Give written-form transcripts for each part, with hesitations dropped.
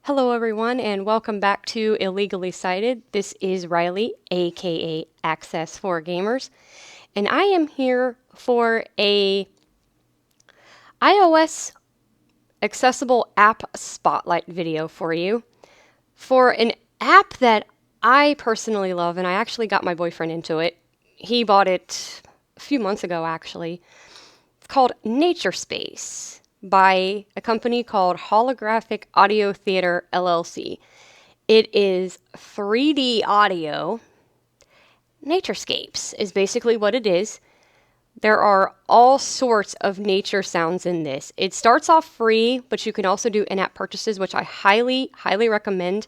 Hello everyone and welcome back to Illegally Sighted. This is Riley, aka Access for Gamers, and I am here for a iOS accessible app spotlight video for you for an app that I personally love, and I actually got my boyfriend into it. He bought it a few months ago actually. It's called NatureSpace by a company called Holographic Audio Theater LLC. It is 3D audio. NatureScapes is basically what it is. There are all sorts of nature sounds in this. It starts off free, but you can also do in-app purchases, which I highly, highly recommend.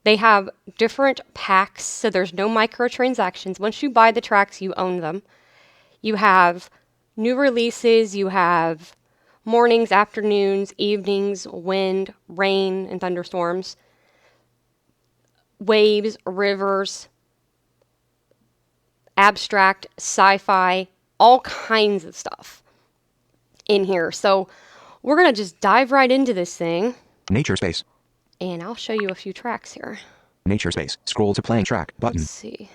They have different packs, so there's no microtransactions. Once you buy the tracks, you own them. You have new releases, you have mornings, afternoons, evenings, wind, rain, and thunderstorms, waves, rivers, abstract, sci-fi, all kinds of stuff in here. So we're going to just dive right into this thing. NatureSpace. And I'll show you a few tracks here. NatureSpace. Scroll to playing track button. Let's see.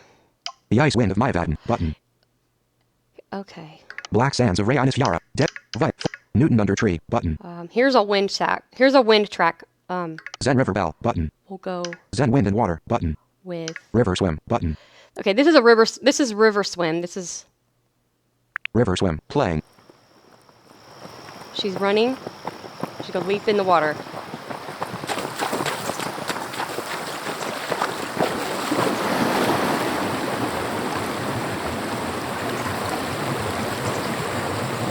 The Ice Wind of Myvaden button. Okay. Black Sands of Rayanis Yara. Newton Under Tree button. Here's a wind track. Here's a wind track. Zen River Bell button. We'll go Zen Wind and Water button. with River Swim button. Okay, this is a river. This is River Swim. This is River Swim playing. she's running. She's gonna leap in the water.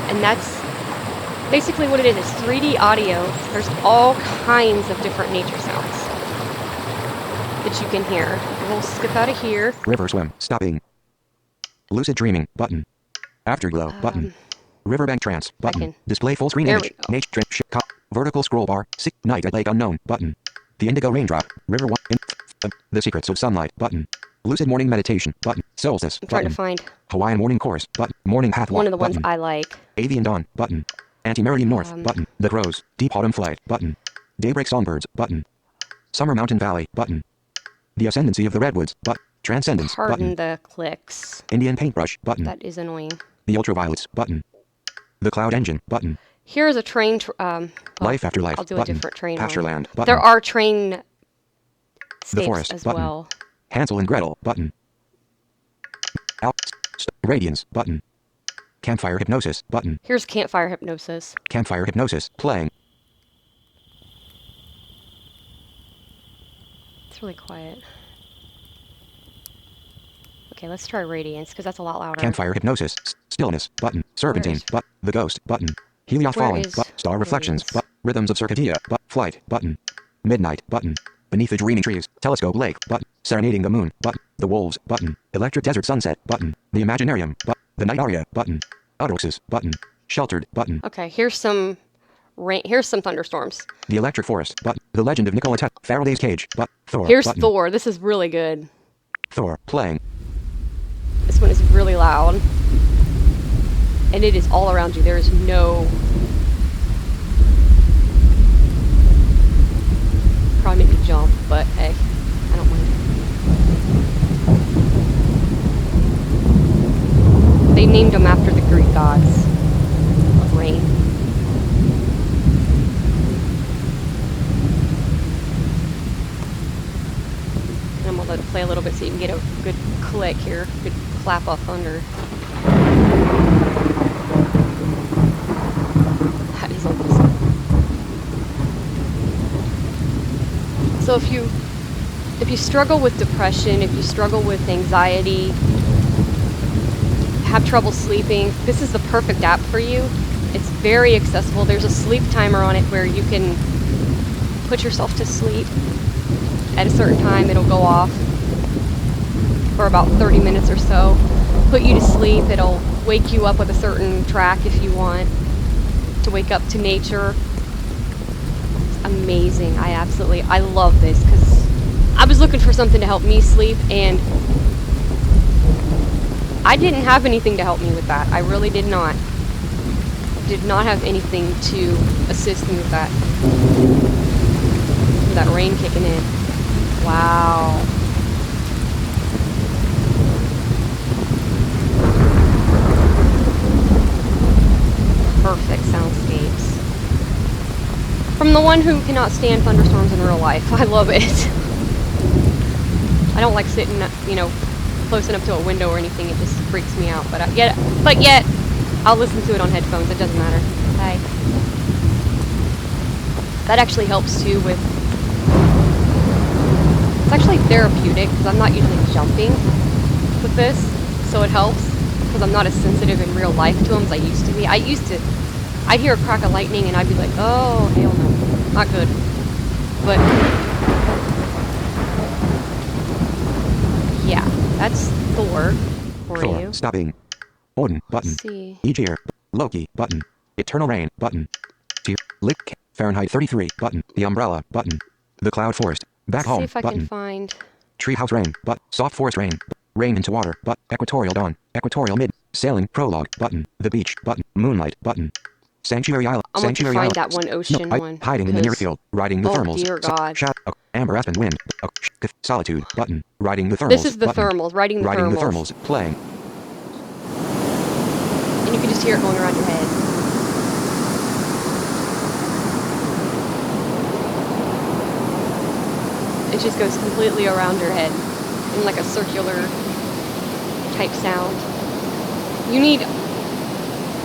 And that's basically what it is. It's 3D audio. There's all kinds of different nature sounds that you can hear. We'll skip out of here. River Swim stopping. Lucid Dreaming button. Afterglow button. Riverbank Trance button. Display full screen there image. we go. Nature vertical scroll bar. Night at Lake Unknown button. The Indigo Raindrop. River One. The Secrets of Sunlight button. Lucid Morning Meditation button. Solstice I'm trying button. to find Hawaiian Morning Chorus button. Morning Path Walk one of the ones button. I like. Avian Dawn button. Anti-Meridian North button. The Crows. Deep Autumn Flight button. Daybreak Songbirds button. Summer Mountain Valley button. The Ascendancy of the Redwoods button. Transcendence Pardon button. the clicks. Indian Paintbrush button. That is annoying. The Ultraviolets button. The Cloud Engine button. Here's a train. Life After Life I'll do button. a different train one. Pastureland button. There are train The scapes Forest as button. well. Hansel and Gretel button. Radiance button. Campfire Hypnosis button. Here's campfire hypnosis. Campfire Hypnosis playing. It's really quiet. Okay, let's try radiance because that's a lot louder. Campfire Hypnosis. Stillness button. Serpentine is- button. The Ghost button. Helios Where Falling is Star Reflections radiance? Rhythms of Circadia Flight button. Midnight button. Beneath the Dreaming Trees. Telescope Lake button. Serenading the Moon button. The Wolves button. Electric Desert Sunset button. The Imaginarium button. The Night Aria button. Utteroxes button. Sheltered button. Okay, here's some rain. Here's some thunderstorms. The Electric Forest button. The Legend of Nikola Tesla. Faraday's Cage button. Thor Here's button. Thor. This is really good. Thor playing. This one is really loud. And it is all around you. There is no... Probably make me jump, but hey, I don't mind. They named them after the Greek gods of rain. And I'm gonna let it play a little bit so you can get a good click here, good clap of thunder. That is awesome. So if you struggle with depression, if you struggle with anxiety, have trouble sleeping, this is the perfect app for you. It's very accessible. There's a sleep timer on it where you can put yourself to sleep. At a certain time, it'll go off for about 30 minutes or so. Put you to sleep. It'll wake you up with a certain track if you want to wake up to nature. It's amazing. I love this because I was looking for something to help me sleep, and I didn't have anything to help me with that. I really did not. Did not have anything to assist me with that. that rain kicking in. Wow. Perfect soundscapes. From the one who cannot stand thunderstorms in real life. I love it. I don't like sitting, you know, close enough to a window or anything. It just freaks me out. But yet, I'll listen to it on headphones. It doesn't matter. Okay. That actually helps too with. It's actually therapeutic because I'm not usually jumping with this, so it helps because I'm not as sensitive in real life to them as I used to be. I'd hear a crack of lightning and I'd be like, oh, hell no, not good. But yeah, that's Thor for Thor, you. stopping. Odin, button. Let's see. Aegir, Loki, button. Eternal Rain, button. Lick, Fahrenheit 33, button. The Umbrella, button. The Cloud Forest, back Let's home, see if I button. can find. Treehouse Rain, but soft forest rain. Rain into water, but equatorial dawn, equatorial mid. Sailing, prologue, button. The beach, button. Moonlight, button. Sanctuary Island, I want to Sanctuary find Island. that one ocean one. Hiding in the near 'cause- field, riding the oh, thermals. dear God. Amber aspen wind. Solitude, button. Riding the thermals. This is the button. thermals, riding the Riding thermals. the thermals, playing. And you can just hear it going around your head. It just goes completely around your head in like a circular type sound. You need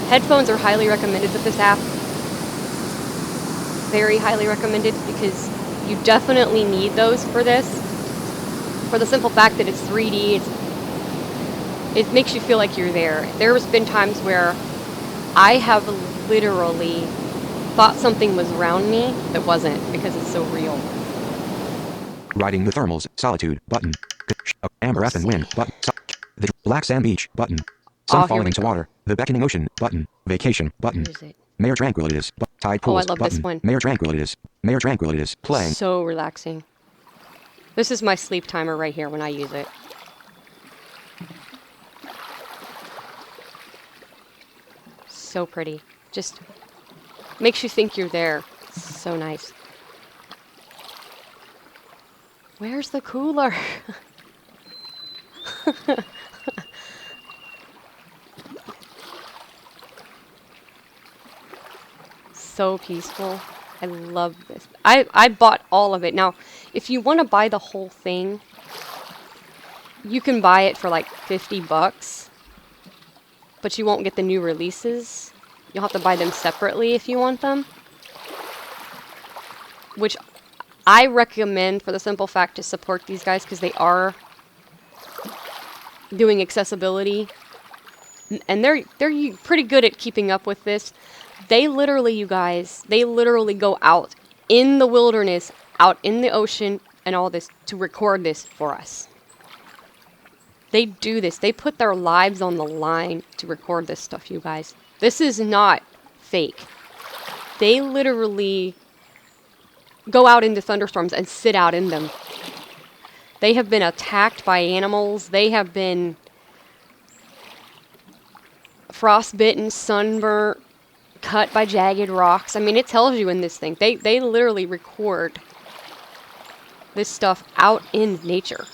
headphones are highly recommended with this app. Very highly recommended because you definitely need those for this. For the simple fact that it's 3D, it makes you feel like you're there. There's been times where I have literally thought something was around me that wasn't because it's so real. Riding the thermals, solitude, button. Amber aspen wind, button. The black sand beach, button. Sun falling into water. The beckoning ocean, button. Vacation, button. Where is it? Mayor Tranquilities, tide Oh, I pools, love button. this one. Mayor Tranquilities, playing. So relaxing. This is my sleep timer right here when I use it. So pretty. Just makes you think you're there. So nice. Where's the cooler? So peaceful. I love this. I bought all of it. Now, if you want to buy the whole thing, you can buy it for like $50, but you won't get the new releases. You'll have to buy them separately if you want them, which I recommend for the simple fact to support these guys because they are doing accessibility, and they're pretty good at keeping up with this. They literally, you guys, they literally go out in the wilderness, out in the ocean, and all this to record this for us. They do this. They put their lives on the line to record this stuff, you guys. This is not fake. They literally go out into thunderstorms and sit out in them. They have been attacked by animals. They have been frostbitten, sunburnt, cut by jagged rocks. I mean, it tells you in this thing. They literally record this stuff out in nature.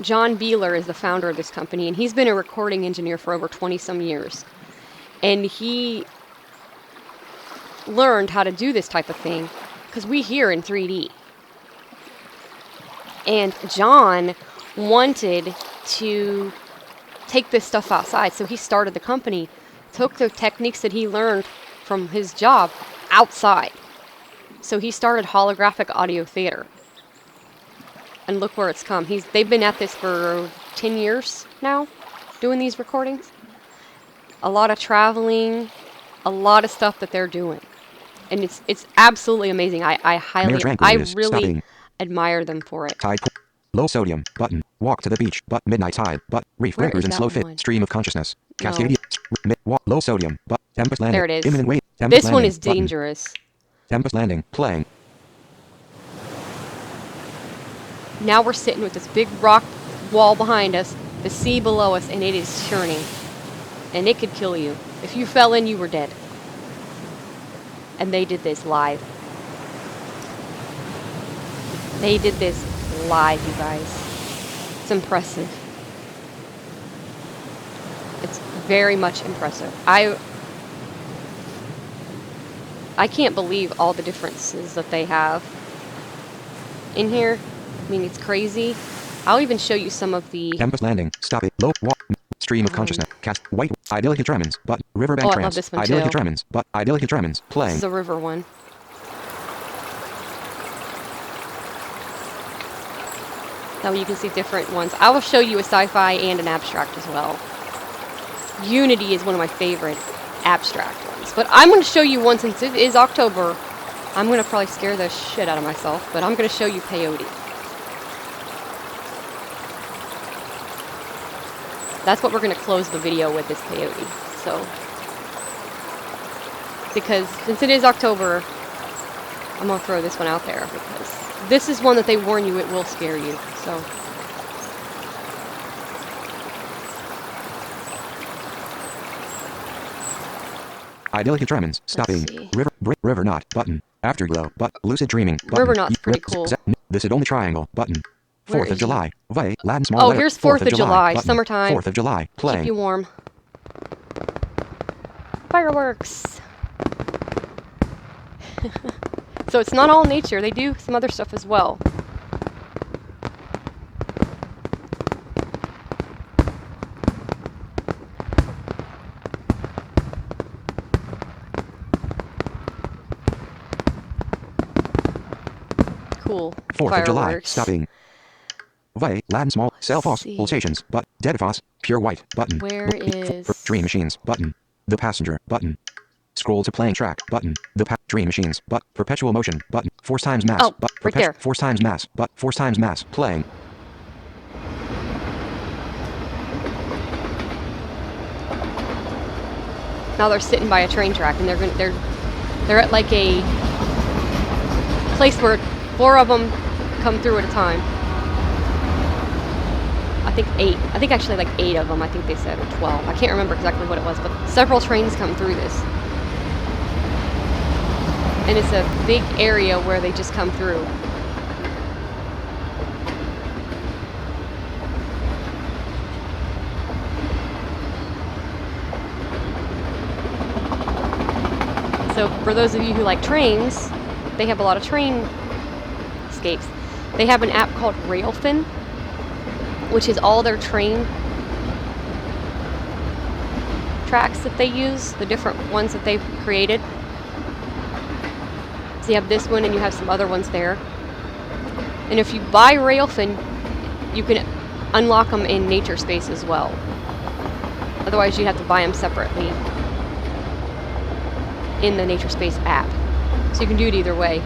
John Beeler is the founder of this company, and he's been a recording engineer for over 20-some years. And he learned how to do this type of thing because we hear in 3D. And John wanted to take this stuff outside, so he started the company, took the techniques that he learned from his job outside. So he started holographic audio theater. And look where it's come. They've been at this for 10 years now, doing these recordings. A lot of traveling, a lot of stuff that they're doing. And it's absolutely amazing. I really admire them for it. Tide pool, low sodium, button. Walk to the beach, but midnight tide, but reef Where breakers is and that slow one? fit, stream of consciousness. No. Cascadia, low sodium, but Tempest Landing. There it is. Imminent wave, Tempest This one Landing, is button. dangerous. Tempest Landing, playing. Now we're sitting with this big rock wall behind us, the sea below us, and it is churning. And it could kill you. If you fell in, you were dead. And they did this live. They did this live, you guys. It's impressive. It's very much impressive. I can't believe all the differences that they have in here. I mean, it's crazy. I'll even show you some of the... Tempest landing. Stop it. Low. Walk. Stream of consciousness. Cast. White. Idyllic Tremens. But. Riverbank Oh, I trance. love this one Idyllic too. Tremens. But. Idyllic Tremens. This Playing. is a river one. Now you can see different ones. I will show you a sci-fi and an abstract as well. Unity is one of my favorite abstract ones. But I'm going to show you one since it is October. I'm going to probably scare the shit out of myself, but I'm going to show you peyote. That's what we're going to close the video with, is peyote. So, because since it is October, I'm going to throw this one out there because this is one that they warn you it will scare you. So, Idyllic Tremens. Stopping. River knot. Button. Afterglow. But. Lucid dreaming. Button. River knot's pretty cool. This is only triangle. Button. 4th of July. Vay. Latin small Oh, letter. here's 4th of July. Button. Summertime. 4th of July. Playing. Keep you warm. Fireworks. So it's not all nature. They do some other stuff as well. Cool. 4th of July. Fireworks. Stopping. Vay. Latin small. Self-os. see. Pulsations. But. Deadfos. Pure white. Button. Where is... Dream machines. Button. The passenger. Button. Scroll to playing track. Button. Dream machines. But. Perpetual motion. Button. Force times mass. Oh, but. right there. Force times mass. But. Force times mass. Playing. Now they're sitting by a train track, and they're at like a place where 4 of them come through at a time. I think 8. I think actually like 8 of them, I think they said, or 12. I can't remember exactly what it was, but several trains come through this. And it's a big area where they just come through. So for those of you who like trains, they have a lot of train escapes. They have an app called Railfin, which is all their train tracks that they use, the different ones that they've created. So you have this one and you have some other ones there. And if you buy Railfin, you can unlock them in NatureSpace as well. Otherwise you'd have to buy them separately in the NatureSpace app. So you can do it either way.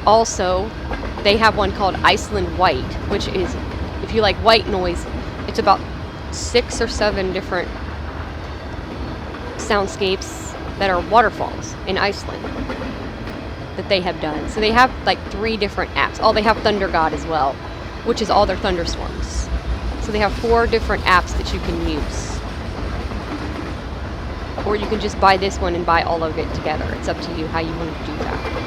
Also, they have one called Iceland White, which is, if you like white noise, it's about 6 or 7 different soundscapes that are waterfalls in Iceland that they have done. So they have like 3 different apps. Oh, they have Thunder God as well, which is all their thunderstorms. So they have 4 different apps that you can use. Or you can just buy this one and buy all of it together. It's up to you how you want to do that.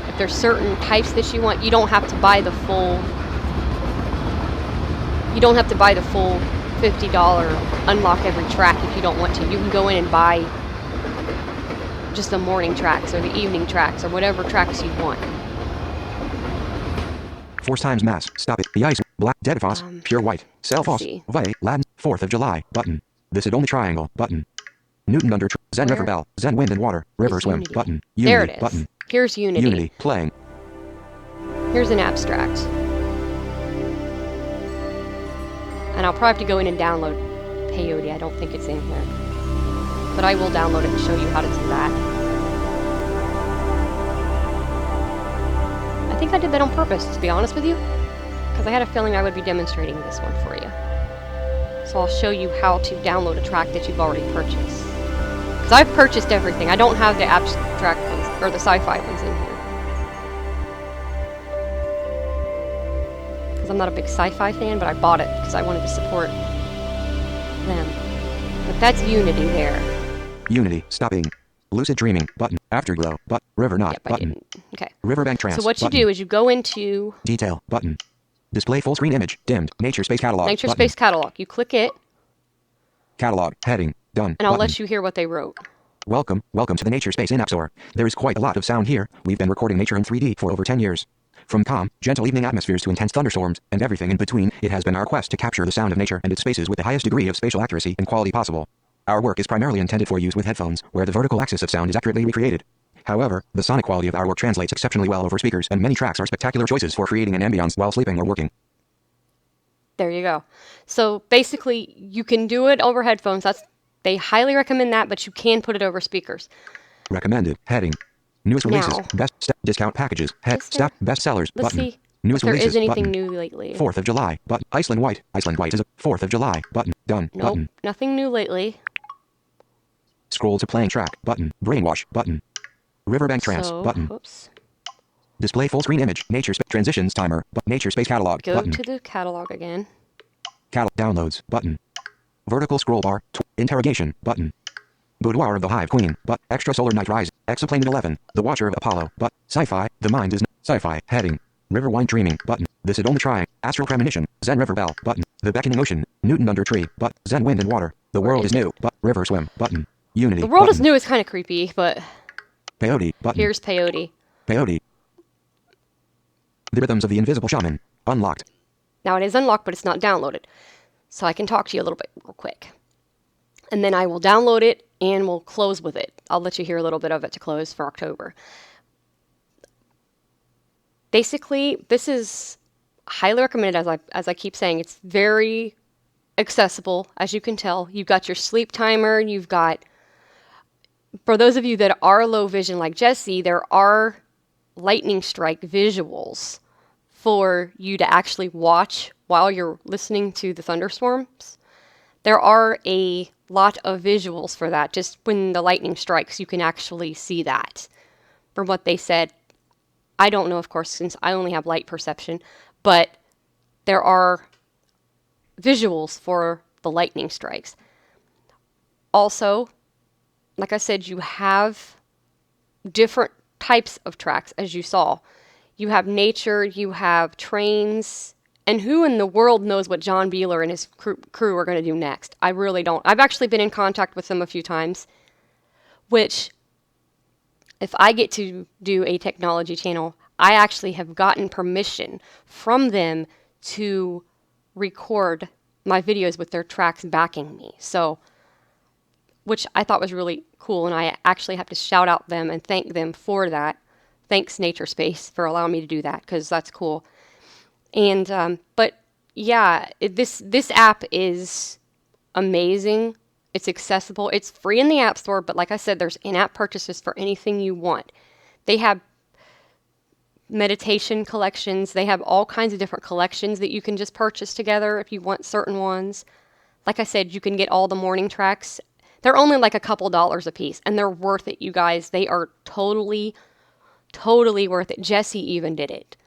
If there's certain types that you want, you don't have to buy the full... You don't have to buy the full $50 unlock every track if you don't want to. You can go in and buy just the morning tracks or the evening tracks or whatever tracks you want. Force times mass. Stop it. The ice. Black. Deadfos. Pure white. Self-os. Vay. Latin. 4th of July. Button. This is only triangle. Button. Newton under. Zen Where? River Bell. Zen Wind and Water. River Is Swim. Unity? Button. Unity. There it is. Button. Here's Unity. Unity. Playing. Here's an abstract. And I'll probably have to go in and download peyote. I don't think it's in here. But I will download it and show you how to do that. I think I did that on purpose, to be honest with you. Because I had a feeling I would be demonstrating this one for you. So I'll show you how to download a track that you've already purchased. Because I've purchased everything. I don't have the abstract ones, or the sci-fi ones in here. Because I'm not a big sci-fi fan, but I bought it because I wanted to support them. But that's Unity there. Unity. Stopping. Lucid dreaming button. Afterglow but river knot Yep, I button. didn't. Okay. Riverbank trance. So what you button. do is you go into Detail button. Display full screen image dimmed. NatureSpace catalog. NatureSpace catalog. You click it, Catalog heading done. and I'll button. let you hear what they wrote. Welcome to the NatureSpace in-app store. There is quite a lot of sound here. We've been recording nature in 3D for over 10 years. From calm, gentle evening atmospheres to intense thunderstorms, and everything in between, it has been our quest to capture the sound of nature and its spaces with the highest degree of spatial accuracy and quality possible. Our work is primarily intended for use with headphones, where the vertical axis of sound is accurately recreated. However, the sonic quality of our work translates exceptionally well over speakers, and many tracks are spectacular choices for creating an ambience while sleeping or working. There you go. So basically, you can do it over headphones. They highly recommend that, but you can put it over speakers. Recommended heading. Newest releases, Now, discount packages, is there- bestsellers let's button. see Newest if there releases is anything button. new lately. 4th of July button. Iceland White is a 4th of July button. Done Nope, button. nothing new lately. Scroll to playing track button. Brainwash button. Riverbank trance So, button. whoops. Display full screen image. NatureSpace transitions timer. NatureSpace catalog Go button. to the catalog again. Downloads button. Vertical scroll bar. Interrogation button. Boudoir of the Hive Queen. Extrasolar Night Rise. Exoplanet 11. The Watcher of Apollo. Sci-fi. The Mind is Sci-fi. Heading. Riverwind Dreaming button. The Sedona Trying. Astral Premonition. Zen River Bell button. The Beckoning Ocean. Newton Under Tree. Zen Wind and Water. The Where World is is New. River Swim button. Unity. The world button. is new is kind of creepy, but Peyote button. here's peyote. Peyote. The Rhythms of the Invisible Shaman. Unlocked. Now it is unlocked, but it's not downloaded. So I can talk to you a little bit real quick. And then I will download it and we'll close with it. I'll let you hear a little bit of it to close for October. Basically, this is highly recommended, as I keep saying. It's very accessible, as you can tell. You've got your sleep timer. You've got, for those of you that are low vision like Jesse, there are lightning strike visuals for you to actually watch while you're listening to the thunderstorms. There are a lot of visuals for that. Just when the lightning strikes, you can actually see that. From what they said, I don't know, of course, since I only have light perception, but there are visuals for the lightning strikes. Also, like I said, you have different types of tracks, as you saw. You have nature, you have trains, and who in the world knows what John Beeler and his crew are going to do next? I really don't. I've actually been in contact with them a few times, which, if I get to do a technology channel, I actually have gotten permission from them to record my videos with their tracks backing me. So, which I thought was really cool, and I actually have to shout out them and thank them for that. Thanks, NatureSpace, for allowing me to do that, because that's cool. And but yeah, this app is amazing. It's accessible. It's free in the App Store, but like I said, there's in-app purchases for anything you want. They have meditation collections. They have all kinds of different collections that you can just purchase together if you want certain ones. Like I said, you can get all the morning tracks. They're only like a couple dollars a piece, and they're worth it, you guys. They are totally worth it. Jesse even did it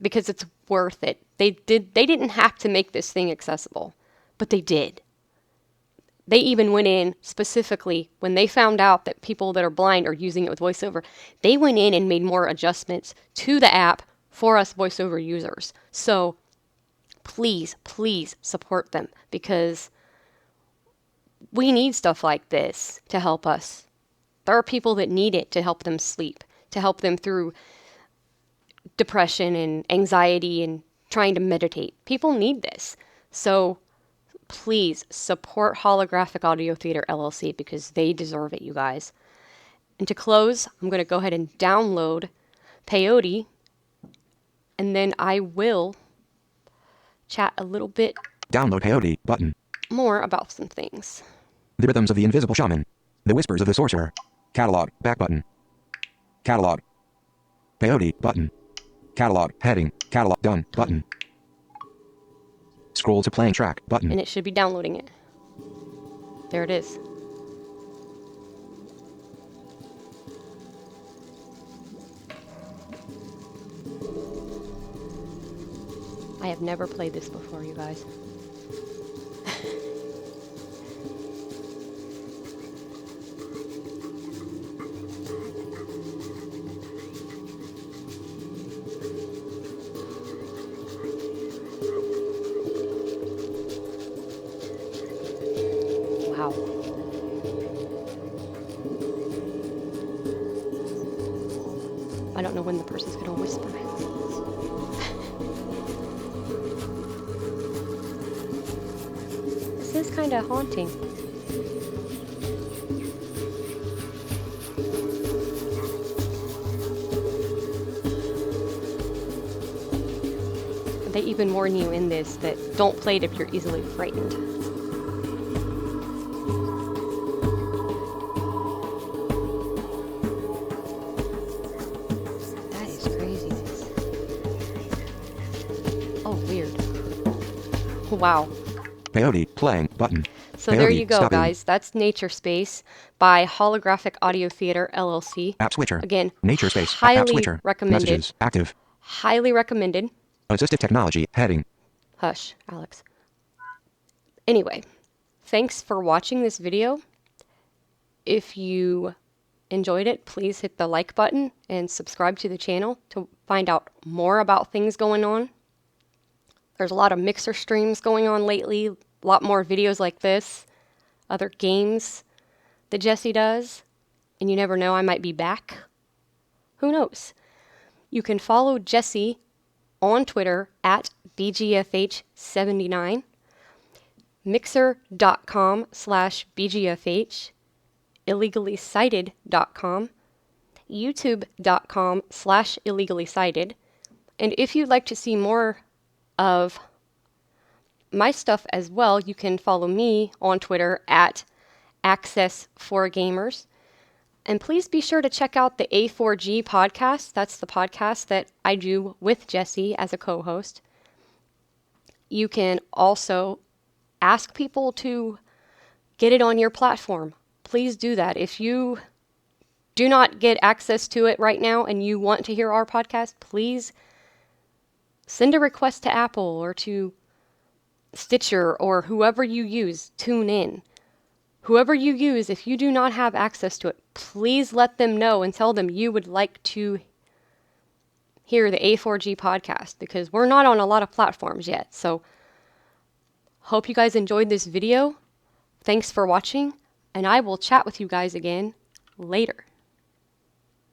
because it's worth it. They didn't have to make this thing accessible, but they did. They even went in specifically when they found out that people that are blind are using it with VoiceOver. They went in and made more adjustments to the app for us VoiceOver users. So please support them, because we need stuff like this to help us. There are people that need it to help them sleep, to help them through depression and anxiety and trying to meditate. People need this. So please support Holographic Audio Theater LLC, because they deserve it, you guys. And to close, I'm going to go ahead and download Peyote, and then I will chat a little bit Download Peyote button. more about some things. The Rhythms of the Invisible Shaman. The Whispers of the Sorcerer. Catalog. Back button. Catalog. Peyote button. Catalog. Heading. Catalog. Done button. Scroll to playing track button. And it should be downloading it. There it is. I have never played this before, you guys. Wow. I don't know when the person's gonna whisper. This is kind of haunting. They even warn you in this that don't play it if you're easily frightened. That is craziness. Oh, weird. Wow. Peyote playing button. So there Peyote you go, stopping. guys. That's NatureSpace by Holographic Audio Theater LLC. App switcher. Again, NatureSpace. App highly switcher. recommended. Messages active. Highly recommended. Assistive technology heading. Hush, Alex. Anyway, thanks for watching this video. If you enjoyed it, please hit the like button and subscribe to the channel to find out more about things going on. There's a lot of mixer streams going on lately, a lot more videos like this, other games that Jesse does, and you never know, I might be back. Who knows? You can follow Jesse on Twitter at BGFH79, mixer.com/BGFH, illegally-cited.com, youtube.com/illegally-cited. And if you'd like to see more of my stuff as well, you can follow me on Twitter at Access4Gamers. And please be sure to check out the A4G podcast. That's the podcast that I do with Jesse as a co-host. You can also ask people to get it on your platform. Please do that. If you do not get access to it right now and you want to hear our podcast, please send a request to Apple or to Stitcher or whoever you use. Tune in. Whoever you use, if you do not have access to it, please let them know and tell them you would like to hear the A4G podcast, because we're not on a lot of platforms yet. So hope you guys enjoyed this video. Thanks for watching, and I will chat with you guys again later.